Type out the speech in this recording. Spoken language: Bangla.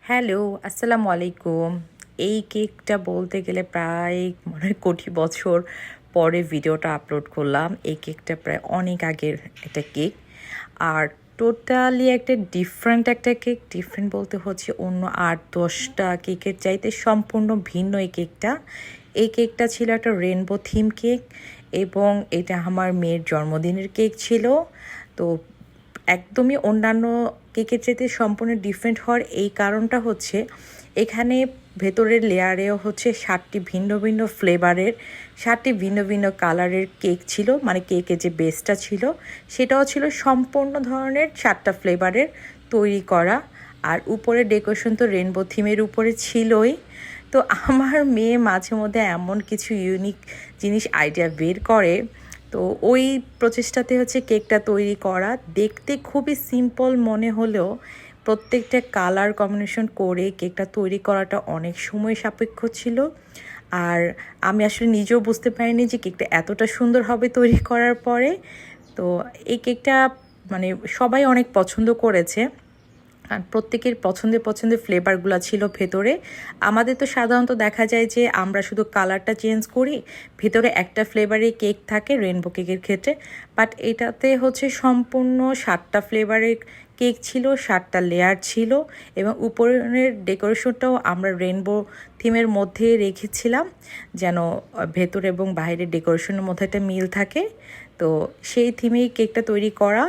হ্যালো, আসসালামু আলাইকুম। এই কেকটা বলতে গেলে প্রায় মনে হয় কোটি বছর পরে ভিডিওটা আপলোড করলাম। এই কেকটা প্রায় অনেক আগের একটা কেক। আর টোটালি একটা ডিফারেন্ট একটা কেক। ডিফারেন্ট বলতে হচ্ছে অন্য ৮-১০টা কেকের চাইতে সম্পূর্ণ ভিন্ন এই কেকটা। এই কেকটা ছিল একটা রেনবো থিম কেক এবং এটা আমার মেয়ের জন্মদিনের কেক ছিল। তো একদমই অন্যান্য কেকের চাইতে সম্পূর্ণ ডিফারেন্ট হওয়ার এই কারণটা হচ্ছে এখানে ভেতরের লেয়ারেও হচ্ছে 7টি ভিন্ন ভিন্ন ফ্লেভারের 7টি ভিন্ন ভিন্ন কালারের কেক ছিল, মানে কেকের যে বেসটা ছিল সেটাও ছিল সম্পূর্ণ ধরনের 7টা ফ্লেভারের তৈরি করা। আর উপরে ডেকোরেশন তো রেনবো থিমের উপরে ছিলই। তো আমার মেয়ে মাঝে মধ্যে এমন কিছু ইউনিক জিনিস আইডিয়া বের করে, তো ওই প্রচেষ্টাতে হচ্ছে কেকটা তৈরি করা। দেখতে খুবই সিম্পল মনে হলেও প্রত্যেকটা কালার কম্বিনেশন করে কেকটা তৈরি করাটা অনেক সময় সাপেক্ষ ছিল। আর আমি আসলে নিজেও বুঝতে পারিনি যে কেকটা এতটা সুন্দর হবে তৈরি করার পরে। তো এই কেকটা মানে সবাই অনেক পছন্দ করেছে। আর প্রত্যেকের পছন্দের পছন্দের ফ্লেভারগুলো ছিল ভেতরে। আমাদের তো সাধারণত দেখা যায় যে আমরা শুধু কালারটা চেঞ্জ করি, ভেতরে একটা ফ্লেভারে কেক থাকে রেনবো কেকের ক্ষেত্রে। বাট এটাতে হচ্ছে সম্পূর্ণ 7টা ফ্লেভারের কেক ছিল, 7টা লেয়ার ছিল এবং উপরের ডেকোরেশনটাও আমরা রেনবো থিমের মধ্যে রেখেছিলাম যেন ভেতর এবং বাইরের ডেকোরেশনের মধ্যে একটা মিল থাকে। তো সেই থিমেই কেকটা তৈরি করা।